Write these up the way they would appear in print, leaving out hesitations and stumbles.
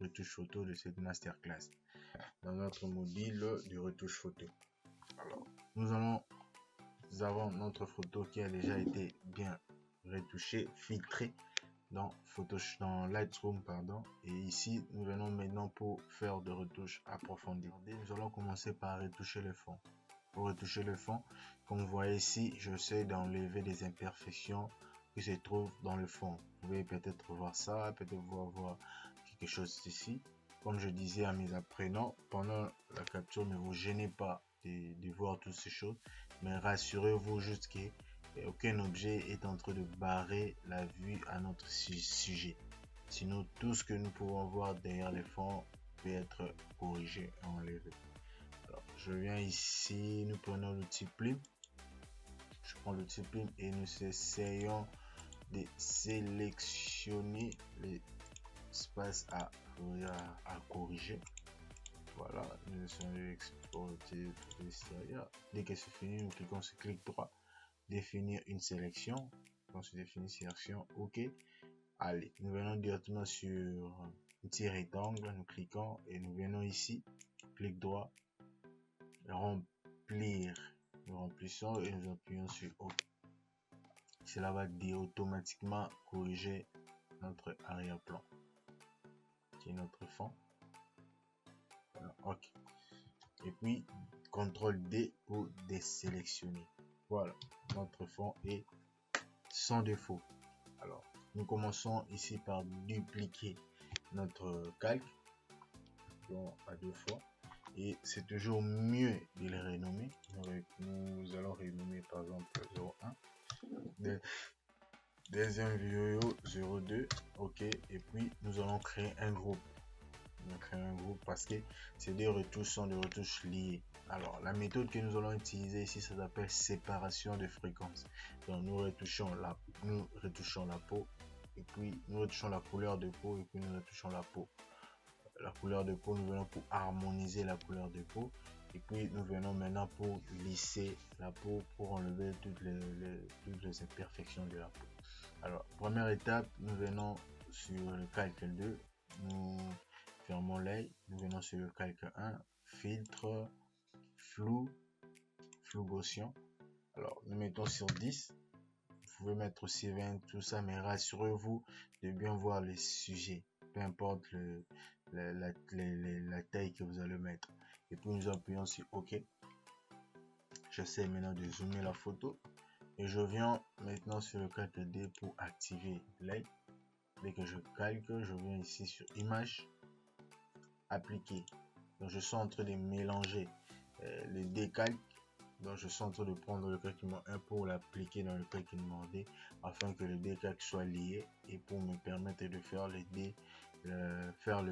retouche photo de cette masterclass dans notre module de retouche photo. Alors, nous avons notre photo qui a déjà été bien retouchée, filtrée dans Lightroom, pardon. Et ici, nous venons maintenant pour faire des retouches approfondies. Nous allons commencer par retoucher le fond. Pour retoucher le fond, comme vous voyez ici, j'essaie d'enlever des imperfections qui se trouvent dans le fond. Vous pouvez peut-être voir ça, peut-être voir quelque chose ici. Comme je disais à mes apprenants, pendant la capture, ne vous gênez pas de voir toutes ces choses, mais rassurez-vous juste qu'aucun objet est en train de barrer la vue à notre sujet. Sinon, tout ce que nous pouvons voir derrière les fonds peut être corrigé et enlevé. Alors, je viens ici, nous prenons l'outil plume. Je prends l'outil plume et nous essayons de sélectionner les espaces à corriger. Voilà, nous essayons d'exporter tout l'extérieur. Dès que c'est fini, nous cliquons sur clic droit, définir une sélection. On se définit sélection, ok. Allez, nous venons directement sur un petit rectangle, nous cliquons et nous venons ici, clic droit, remplir. Nous remplissons et nous appuyons sur OK. Cela va automatiquement corriger notre arrière-plan, qui est notre fond. Voilà, OK. Et puis, CTRL D pour désélectionner. Voilà, notre fond est sans défaut. Alors, nous commençons ici par dupliquer notre calque à 2 fois. Et c'est toujours mieux de les renommer. Nous allons renommer par exemple 01, deuxième vidéo 02, ok. Et puis nous allons créer un groupe. On va créer un groupe parce que ces deux retouches sont des retouches liées. Alors la méthode que nous allons utiliser ici, ça s'appelle séparation de fréquences. Donc nous retouchons la peau, et puis nous retouchons la couleur de peau, et puis nous retouchons la peau. La couleur de peau, nous venons pour harmoniser la couleur de peau, et puis nous venons maintenant pour lisser la peau, pour enlever toutes les imperfections de la peau. Alors première étape, nous venons sur le calque 2, nous fermons l'œil, nous venons sur le calque 1, filtre, flou Gaussian. Alors nous mettons sur 10, vous pouvez mettre aussi 20, tout ça, mais rassurez-vous de bien voir les sujets, peu importe la taille que vous allez mettre. Et puis nous appuyons sur OK. J'essaie maintenant de zoomer la photo et je viens maintenant sur le calque D pour activer l'œil. Dès que je calque, je viens ici sur image, appliquer. Donc je suis en train de mélanger les décalques. Donc je suis en train de prendre le calculement 1 pour l'appliquer dans le calculement D afin que le décalque soit lié et pour me permettre de faire le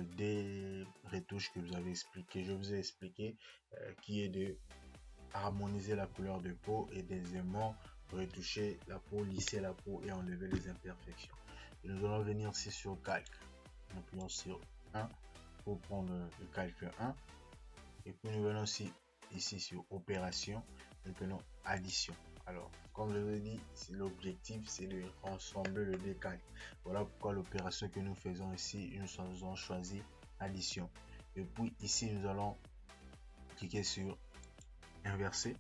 D retouche que vous avez expliqué. Je vous ai expliqué qui est de harmoniser la couleur de peau et deuxièmement retoucher la peau, lisser la peau et enlever les imperfections. Et nous allons venir ici sur calque. Nous appuyons sur 1 pour prendre le calque 1 et puis nous venons ici sur opération, nous prenons addition. Alors comme je vous ai dit, l'objectif c'est de rassembler le décalque. Voilà pourquoi l'opération que nous faisons ici, nous avons choisi addition. Et puis ici nous allons cliquer sur inverser,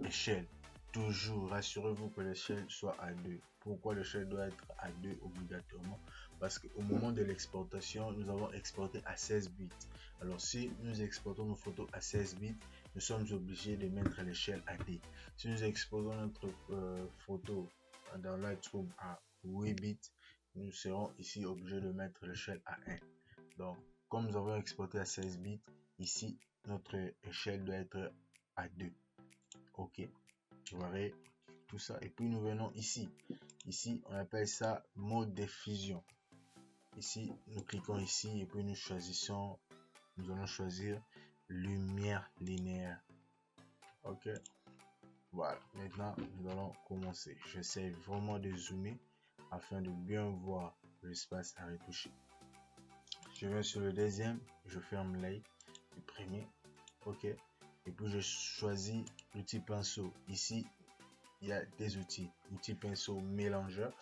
échelle. Toujours rassurez-vous que l'échelle soit à 2. Pourquoi l'échelle doit être à 2 obligatoirement? Parce qu'au moment de l'exportation, nous avons exporté à 16 bits. Alors si nous exportons nos photos à 16 bits, nous sommes obligés de mettre l'échelle à D. Si nous exposons notre photo dans Lightroom à 8 bits, nous serons ici obligés de mettre l'échelle à 1. Donc comme nous avons exporté à 16 bits, ici notre échelle doit être à 2. Ok. Vous verrez tout ça et puis nous venons ici on appelle ça mode diffusion. Ici nous cliquons ici et puis nous allons choisir lumière linéaire. Ok, voilà, maintenant nous allons commencer. J'essaie vraiment de zoomer afin de bien voir l'espace à retoucher. Je vais sur le deuxième, je ferme l'œil du premier. Ok, et puis je choisis l'outil pinceau. Ici il y a des outils pinceau mélangeur.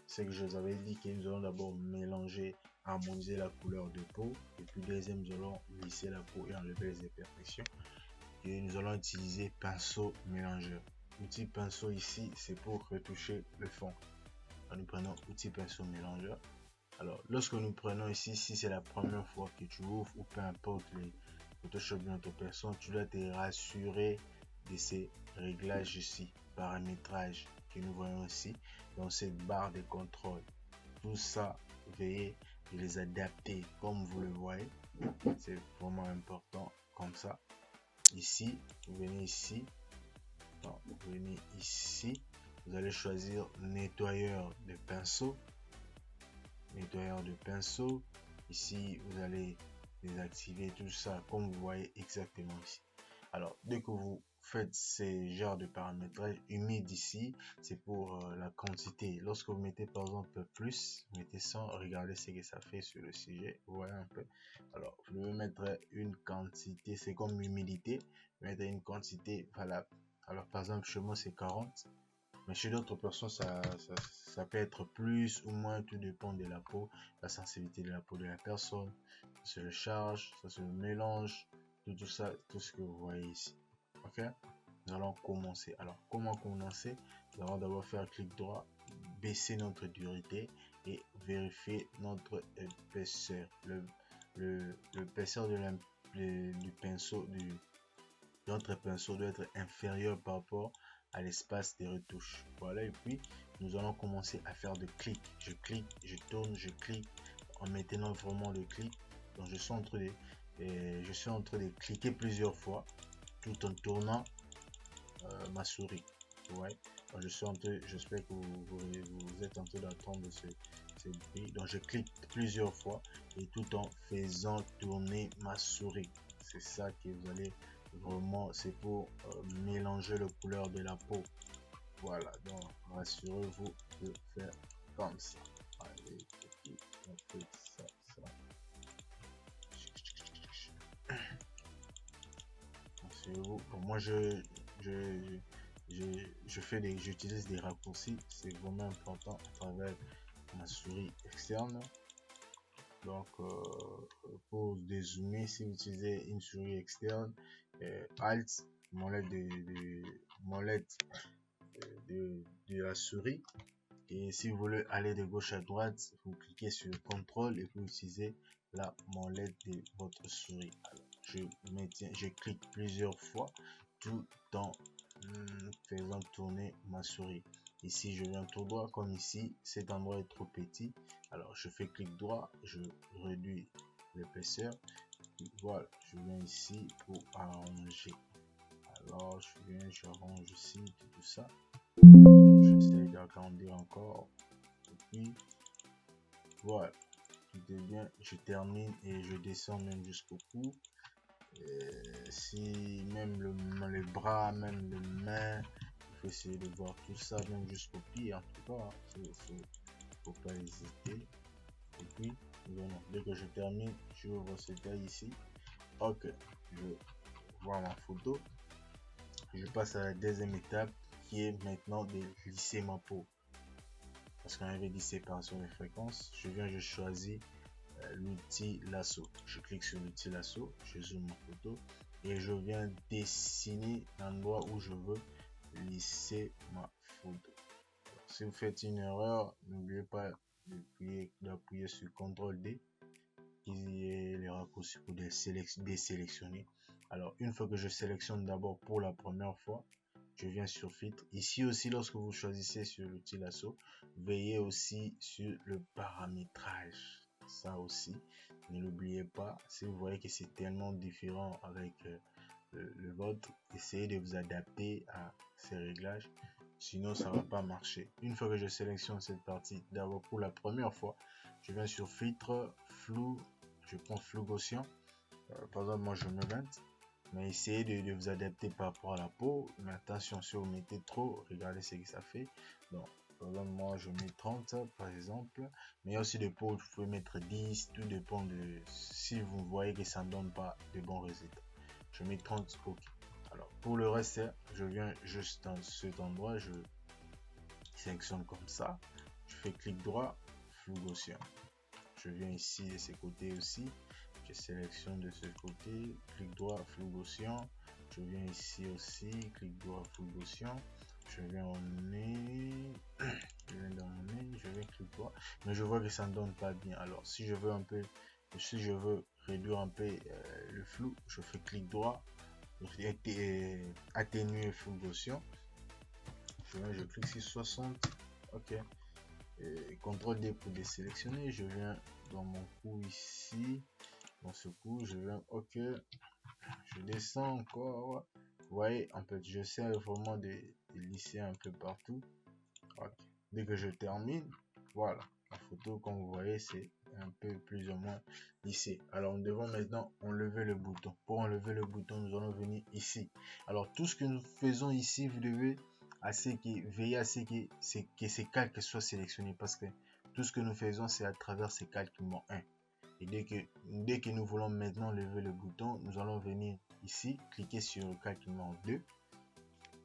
C'est que je vous avais dit que nous allons d'abord mélanger harmoniser la couleur de peau. Et puis deuxième, nous allons lisser la peau et enlever les imperfections. Et nous allons utiliser pinceau mélangeur. Outil pinceau ici, c'est pour retoucher le fond. Alors, nous prenons outil pinceau mélangeur. Alors, lorsque nous prenons ici, si c'est la première fois que tu ouvres ou peu importe les Photoshop de notre personne, tu dois te rassurer de ces réglages ici, paramétrage que nous voyons ici dans cette barre de contrôle. Tout ça, veuillez les adapter comme vous le voyez. C'est vraiment important comme ça. Ici, vous venez ici. Non, vous venez ici. Vous allez choisir nettoyeur de pinceau. Nettoyeur de pinceau. Ici, vous allez désactiver tout ça comme vous voyez exactement ici. Alors, dès que vous faites ces genres de paramétrage humide ici, c'est pour la quantité. Lorsque vous mettez par exemple plus, vous mettez 100, regardez ce que ça fait sur le sujet. Vous voyez un peu. Alors, vous devez mettre une quantité, c'est comme l'humidité, mettre une quantité valable. Alors, par exemple, chez moi, c'est 40. Mais chez d'autres personnes, ça peut être plus ou moins, tout dépend de la peau, la sensibilité de la peau de la personne, ça se le charge, ça se le mélange, tout ça, tout ce que vous voyez ici. Ok, nous allons commencer. Alors, comment commencer? Nous allons d'abord faire clic droit, baisser notre dureté et vérifier notre épaisseur. L'épaisseur du pinceau, de notre pinceau doit être inférieur par rapport à l'espace des retouches. Voilà, et puis nous allons commencer à faire de clics. Je clique, je tourne, je clique en maintenant vraiment le clic. Donc je suis en train de cliquer plusieurs fois tout en tournant ma souris. Ouais. Donc j'espère que vous êtes en train d'entendre ce bruit. Donc je clique plusieurs fois et tout en faisant tourner ma souris. C'est ça que vous allez vraiment, c'est pour mélanger les couleurs de la peau. Voilà, donc rassurez-vous de faire comme ça. Allez, on fait ça. Rassurez-vous. Bon, moi j'utilise des raccourcis, c'est vraiment important à travers ma souris externe. Donc pour dézoomer, si vous utilisez une souris externe, Alt, molette de la souris, et si vous voulez aller de gauche à droite, vous cliquez sur CTRL et vous utilisez la molette de votre souris. Alors, je clique plusieurs fois tout en faisant tourner ma souris. Ici je viens tout droit, comme ici cet endroit est trop petit, alors je fais clic droit, je réduis l'épaisseur. Voilà, je viens ici pour arranger. Alors j'arrange ici tout ça, j'essaie d'agrandir encore, et puis voilà, tout est bien. Je termine et je descends même jusqu'au cou. Si même les bras, même les mains, il faut essayer de voir tout ça, même jusqu'au pied. En tout cas, faut pas hésiter. Et puis voilà, dès que je termine, je ouvre ce taille ici. Ok, je vois ma photo. Je passe à la deuxième étape qui est maintenant de lisser ma peau. Parce qu'on avait dit séparation de fréquences, je choisis l'outil lasso. Je clique sur l'outil lasso, je zoome ma photo et je viens dessiner l'endroit où je veux lisser ma photo. Alors, si vous faites une erreur, n'oubliez pas d'appuyer sur CTRL D, qui est les raccourcis pour désélectionner. Alors une fois que je sélectionne d'abord pour la première fois, je viens sur filtre. Ici aussi, lorsque vous choisissez sur l'outil lasso, veillez aussi sur le paramétrage. Ça aussi, ne l'oubliez pas. Si vous voyez que c'est tellement différent avec le vôtre, essayez de vous adapter à ces réglages, sinon ça va pas marcher. Une fois que je sélectionne cette partie, d'abord pour la première fois, je viens sur filtre, flou, je prends flou gaussien. Par exemple, moi je me 20. Mais essayez de vous adapter par rapport à la peau. Mais attention, si vous mettez trop, regardez ce que ça fait. Donc, par exemple, moi je mets 30 par exemple. Mais il y a aussi des peaux, vous pouvez mettre 10. Tout dépend de si vous voyez que ça ne donne pas de bons résultats. Je mets 30, ok. Alors, pour le reste, je viens juste dans cet endroit, je sélectionne comme ça. Je fais clic droit, flou gaussien. je viens ici de ce côté aussi, je sélectionne de ce côté, clic droit, flou Gaussian, je viens ici aussi, clic droit, flou Gaussian, je viens au nez, je viens dans mon nez, je viens clic droit, mais je vois que ça ne donne pas bien. Alors si je veux réduire un peu le flou, je fais clic droit, atténuer flou Gaussian, je clique sur 60, ok, CTRL D pour désélectionner, je viens dans mon coup ici, dans ce coup, je viens ok, je descends encore, vous voyez, en fait, j'essaie vraiment de lisser un peu partout, okay. Dès que je termine, voilà, la photo, comme vous voyez, c'est un peu plus ou moins lissé. Alors, nous devons maintenant enlever le bouton. Pour enlever le bouton, nous allons venir ici. Alors, tout ce que nous faisons ici, vous devez veiller à ce que ces calques soient sélectionnés, parce que tout ce que nous faisons, c'est à travers ces calculs 1. Et dès que nous voulons maintenant lever le bouton, nous allons venir ici, cliquer sur le calcul 2.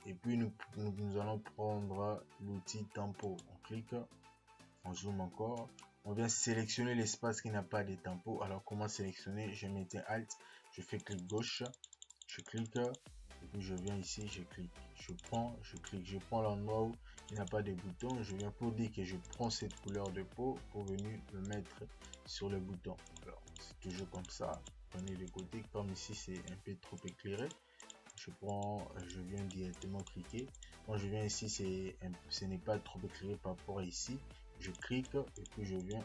Et puis nous allons prendre l'outil tempo. On clique, on zoome encore, on vient sélectionner l'espace qui n'a pas de tempo. Alors comment sélectionner? Je mettais Alt, je fais clic gauche, je clique, et puis je viens ici, je clique, je clique, je prends l'endroit où il n'y a pas de bouton, je viens pour dire que je prends cette couleur de peau pour venir le mettre sur le bouton. Alors c'est toujours comme ça, prenez de côté, comme ici c'est un peu trop éclairé. Je viens directement cliquer. Quand je viens ici, ce n'est pas trop éclairé par rapport à ici. Je clique et puis je viens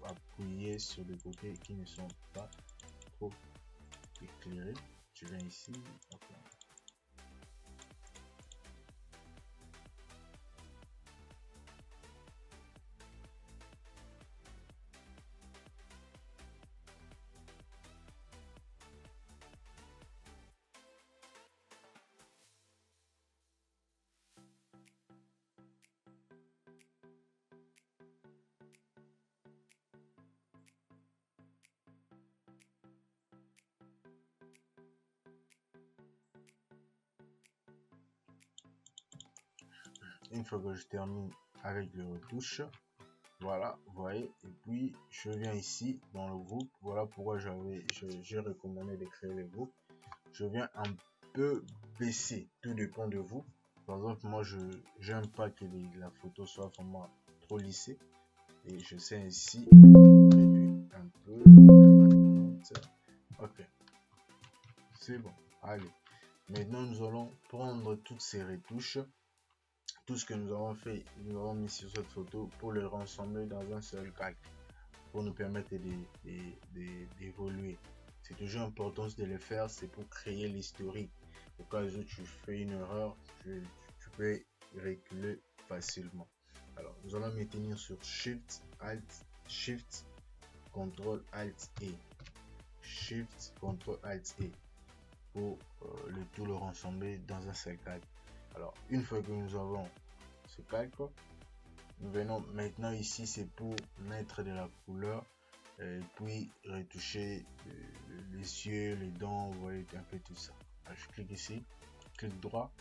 appuyer sur les côtés qui ne sont pas trop éclairés. Je viens ici. Okay. Une fois que je termine avec les retouches, voilà, vous voyez, et puis je viens ici dans le groupe. Voilà pourquoi j'ai recommandé de créer le groupe. Je viens un peu baisser, tout dépend de vous. Par exemple, moi je n'aime pas que la photo soit vraiment trop lissée, et je sais ainsi réduire un peu. Ok, c'est bon. Allez, maintenant nous allons prendre toutes ces retouches, tout ce que nous avons fait, nous avons mis sur cette photo pour le rassembler dans un seul calque, pour nous permettre d'évoluer. C'est toujours important de le faire, c'est pour créer l'historique. Au cas où tu fais une erreur, tu peux reculer facilement. Alors, nous allons maintenir sur Shift, Alt, Shift, Ctrl, Alt, E. Shift, Ctrl, Alt, E. Pour le tout le rassembler dans un seul calque. Alors, une fois que nous avons ce calque, nous venons maintenant ici, c'est pour mettre de la couleur et puis retoucher les yeux, les dents, vous voyez un peu tout ça. Alors, je clique ici, clic droit,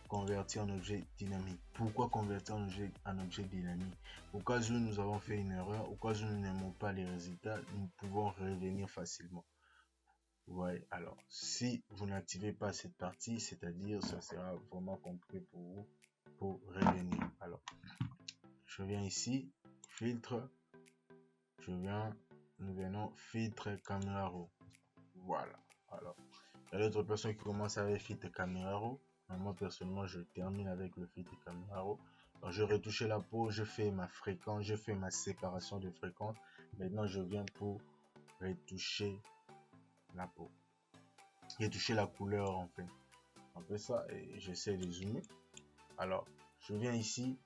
convertir en objet dynamique. Pourquoi convertir en objet dynamique? Au cas où nous avons fait une erreur, au cas où nous n'aimons pas les résultats, nous pouvons revenir facilement. Vous voyez, alors si vous n'activez pas cette partie, c'est-à-dire ça sera vraiment compliqué pour vous pour revenir. Alors je viens ici, filtre, nous venons filtre caméra raw. Voilà. Alors il y a d'autres personnes qui commencent avec filtre caméra raw. Moi personnellement je termine avec le filtre caméra raw. Alors, je retouche la peau, je fais ma fréquence, je fais ma séparation de fréquence. Maintenant je viens pour retoucher la peau, retoucher la couleur en fait. On fait ça et j'essaie de zoomer. Alors je viens ici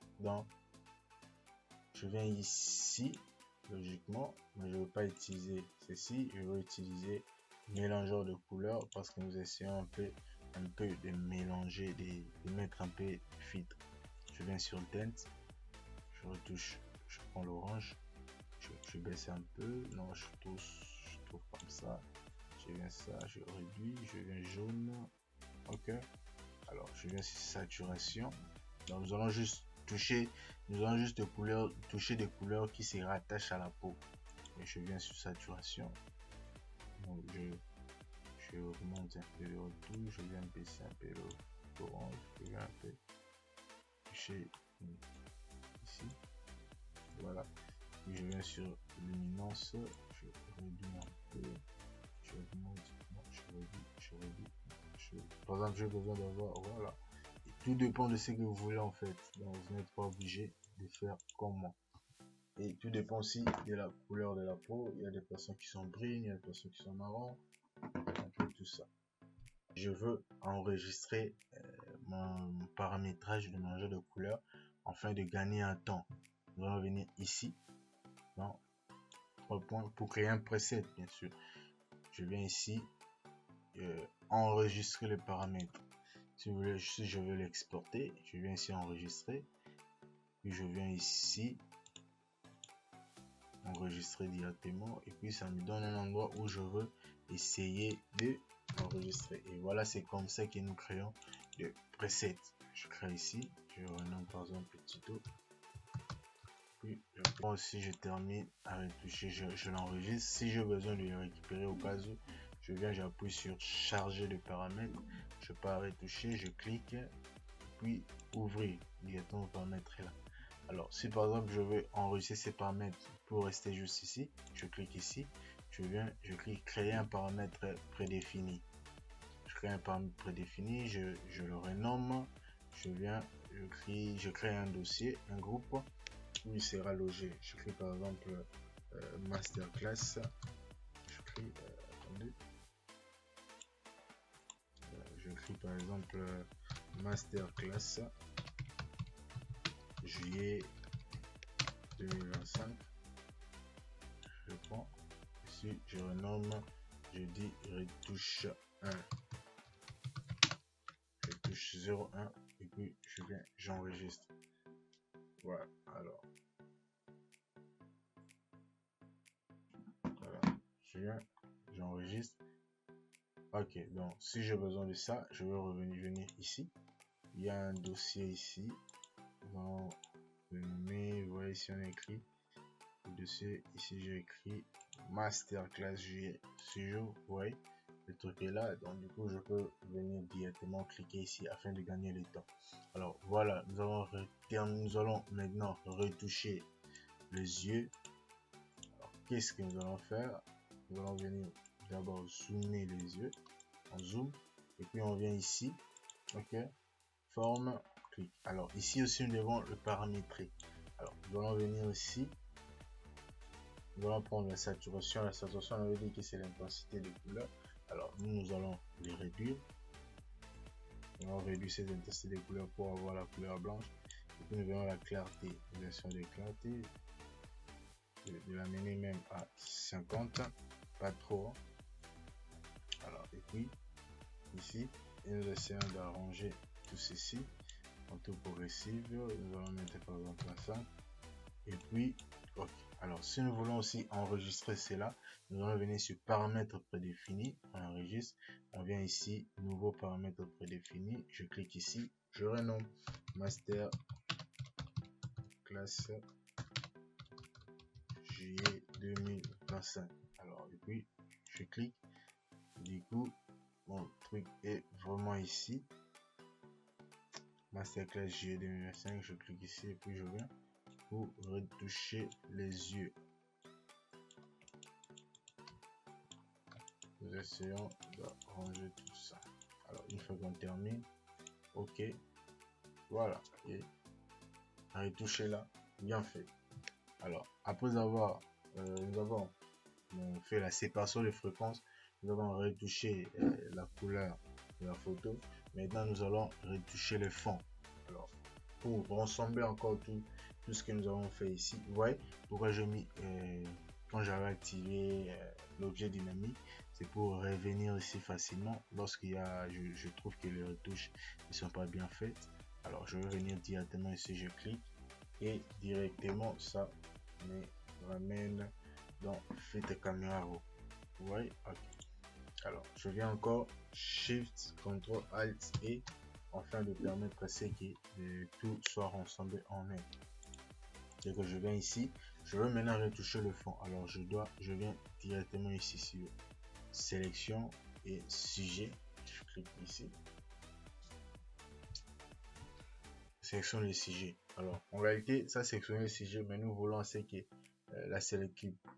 logiquement, mais je ne veux pas utiliser ceci, je veux utiliser mélangeur de couleurs parce que nous essayons un peu de mélanger, de mettre un peu de filtre. Je viens sur le tint, je retouche, je prends l'orange, je baisse un peu, non je trouve comme ça, je viens ça, je réduis, je viens jaune, ok. Alors je viens sur saturation, donc nous allons juste toucher des couleurs qui se rattachent à la peau. et je viens sur saturation. Donc je augmente un peu le retour, je viens baisser un peu le orange, je viens un peu toucher ici, voilà. Puis je viens sur luminance, je réduis un peu, je augmente, non, je réduis. Par exemple, j'ai besoin d'avoir, voilà. Et tout dépend de ce que vous voulez en fait, donc vous n'êtes pas obligé de faire comme moi. Et tout dépend aussi de la couleur de la peau. Il y a des personnes qui sont brunes, il y a des personnes qui sont marron, un peu tout ça. Je veux enregistrer mon paramétrage de mon jeu de couleurs afin de gagner un temps. Nous allons venir ici, dans 3 points, pour créer un preset, bien sûr. Je viens ici, enregistrer les paramètres. Si vous voulez, si je veux l'exporter, je viens ici enregistrer, puis je viens ici enregistrer directement, et puis ça me donne un endroit où je veux essayer de enregistrer. Et voilà, c'est comme ça que nous créons le preset. Je crée ici, je renomme par exemple petit tout, puis je prends aussi, je termine à retoucher, je l'enregistre. Si j'ai besoin de le récupérer au cas où, je viens, j'appuie sur charger le paramètre, je pars retoucher, je clique, puis ouvrir directement le paramètre là. Alors, si par exemple je veux enregistrer ces paramètres pour rester juste ici, je clique ici, je clique créer un paramètre prédéfini. Je crée un paramètre prédéfini, je le renomme, je crée un dossier, un groupe où il sera logé. Je crée par exemple masterclass, je crée, attendez, je crée par exemple masterclass juillet 2025. Je prends ici, je renomme, je dis retouche 1, retouche 01, et puis je viens, j'enregistre. Voilà, alors voilà, je viens, j'enregistre. Ok, donc si j'ai besoin de ça, je vais venir ici. Il y a un dossier ici. Dans le nommer, vous voyez ici on a écrit le dossier. Ici j'ai écrit masterclass juillet. Si je vous voyez, le truc est là, donc du coup je peux venir directement cliquer ici afin de gagner le temps. Alors voilà, nous allons maintenant retoucher les yeux. Alors qu'est-ce que nous allons faire? Nous allons venir d'abord zoomer les yeux, on zoom, et puis on vient ici, ok, forme, clic. Alors ici aussi nous devons le paramétrer. Alors nous allons venir ici, nous allons prendre la saturation. La saturation, on avait dit que c'est l'intensité des couleurs. Alors nous allons les réduire. On va réduire cette intensité des couleurs pour avoir la couleur blanche. Et puis nous verrons la clarté, version de clarté, de la mener même à 50, pas trop. Alors et puis ici, et nous essayons d'arranger tout ceci en tout progressive. Nous allons mettre par exemple à 5. Et puis ok. Alors si nous voulons aussi enregistrer cela, nous allons venir sur paramètres prédéfinis, on enregistre, on vient ici, nouveau paramètre prédéfini, je clique ici, je renomme master classe juillet 2025. Alors et puis je clique, du coup mon truc est vraiment ici, masterclass juillet 2025, je clique ici et puis je viens pour retoucher les yeux. Nous essayons d'arranger tout ça. Alors une fois qu'on termine, ok, voilà, et retoucher là, bien fait. Alors après avoir nous avons fait la séparation des fréquences, nous avons retouché la couleur de la photo. Maintenant nous allons retoucher le fond. Alors pour ressembler encore tout ce que nous avons fait ici, vous voyez pourquoi j'ai mis quand j'avais activé l'objet dynamique, c'est pour revenir ici facilement lorsqu'il y a je trouve que les retouches ne sont pas bien faites. Alors je vais venir directement ici, je clique et directement ça me ramène dans Fit Caméra Raw. Vous voyez, ok. Alors je viens encore Shift Ctrl Alt et afin de permettre à ce que tout soit rassemblé en un. C'est que je viens ici, Je veux maintenant retoucher le fond. Alors je viens directement ici sur sélection et sujet. Je clique ici. Sélection les sujets. Alors en réalité, ça sélectionne les sujets, mais nous voulons c'est que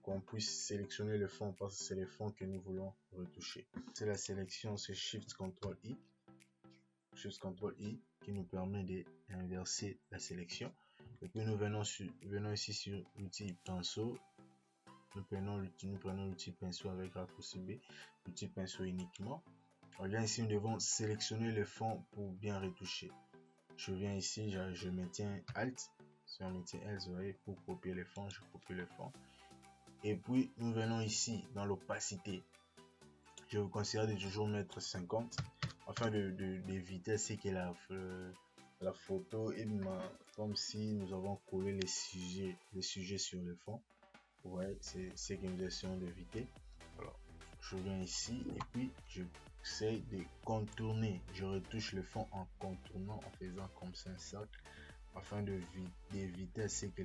qu'on puisse sélectionner le fond parce que c'est le fond que nous voulons retoucher. C'est la sélection, c'est Shift Ctrl I. Shift Ctrl I qui nous permet d'inverser la sélection. Et puis nous venons ici sur l'outil pinceau. Nous prenons l'outil pinceau avec raccourci B, l'outil pinceau uniquement. On vient ici, nous devons sélectionner le fond pour bien retoucher. Je viens ici, je maintiens Alt. Si on maintient Alt, vous voyez, pour copier le fond, je copie le fond. Et puis nous venons ici dans l'opacité. Je vous conseille de toujours mettre 50 afin d'éviter ce que la photo est comme si nous avons collé les sujets sur le fond. Ouais, c'est ce que nous essayons d'éviter. Alors, je viens ici et puis j'essaie de contourner. Je retouche le fond en contournant, en faisant comme ça un cercle, afin d'éviter ce que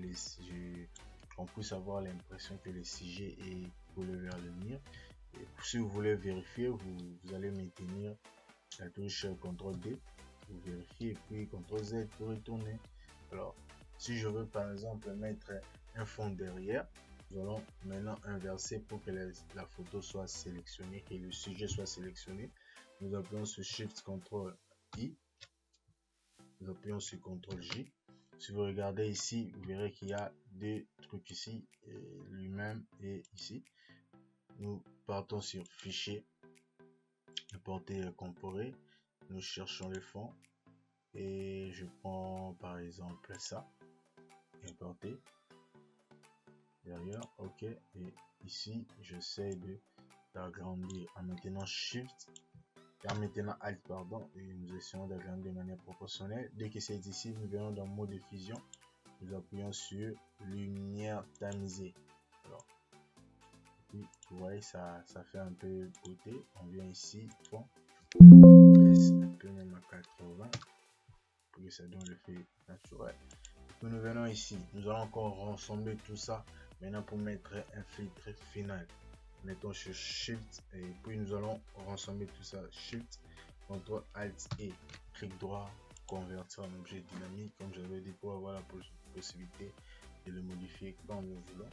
on puisse avoir l'impression que le sujet est collé vers le mur. Et si vous voulez vérifier, vous allez maintenir la touche CTRL D, vous vérifiez, et puis CTRL Z pour retourner. Alors, si je veux par exemple mettre un fond derrière, nous allons maintenant inverser pour que la photo soit sélectionnée, que le sujet soit sélectionné. Nous appuyons sur Shift CTRL I, nous appuyons sur CTRL J. Si vous regardez ici, vous verrez qu'il y a deux trucs ici, lui-même et ici. Nous partons sur Fichier, Importer comporter. Nous cherchons le fond et je prends par exemple ça, Importer. Derrière, ok, et ici j'essaie d'agrandir en maintenant Shift et en maintenant Alt, pardon, et nous essayons d'agrandir de manière proportionnelle. Dès que c'est ici, nous venons dans mode diffusion, nous appuyons sur lumière tamisée. Alors, puis, vous voyez, ça fait un peu côté. On vient ici, fond, on baisse un peu même à 80 pour que ça donne l'effet naturel. Puis nous venons ici, nous allons encore rassembler tout ça maintenant pour mettre un filtre final. Mettons sur Shift et puis nous allons rassembler tout ça. Shift, CTRL Alt et clic droit, convertir en objet dynamique, comme j'avais dit, pour avoir la possibilité de le modifier quand nous voulons.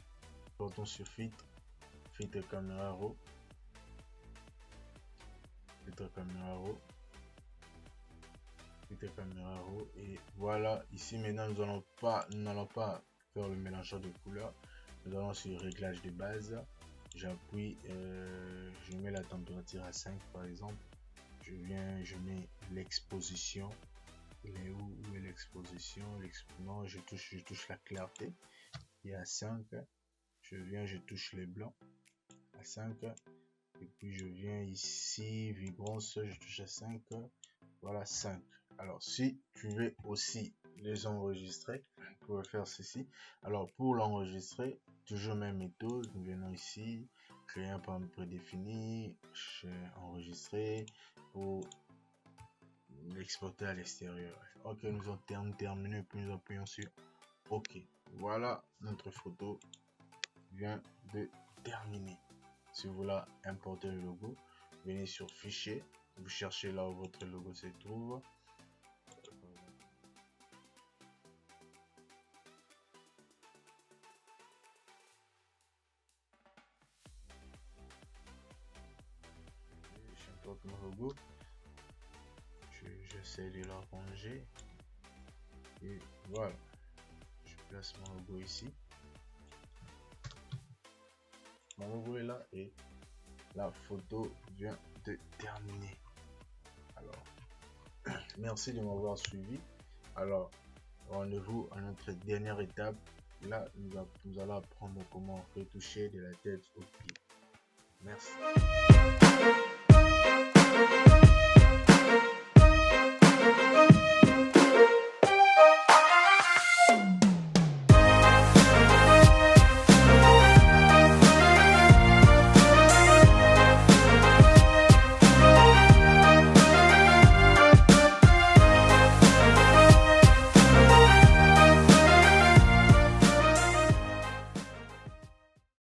Portons sur filtre caméra raw, filtre caméra raw, et voilà. Ici maintenant nous n'allons pas faire le mélangeage de couleurs. Nous allons sur réglage de base. J'appuie, je mets la température à 5 par exemple. Je mets l'exposition. Où est l'exposition? Non, je touche la clarté et à 5. Je touche les blancs à 5. Et puis je viens ici, vibrance, je touche à 5. Voilà, 5. Alors, si tu veux aussi les enregistrer, tu peux faire ceci. Alors, pour l'enregistrer, toujours même méthode. Nous venons ici, créer un paramètre prédéfini, enregistrer pour l'exporter à l'extérieur. Ok, nous avons terminé, puis nous appuyons sur OK. Voilà, notre photo vient de terminer. Si vous voulez importer le logo, venez sur Fichier, vous cherchez là où votre logo se trouve. J'importe mon logo. J'essaie de l'arranger. Et voilà. Je place mon logo ici. Mon logo est là et la photo vient de terminer. Alors, merci de m'avoir suivi. Alors, rendez-vous à notre dernière étape. Là, nous allons apprendre comment retoucher de la tête aux pieds. Merci.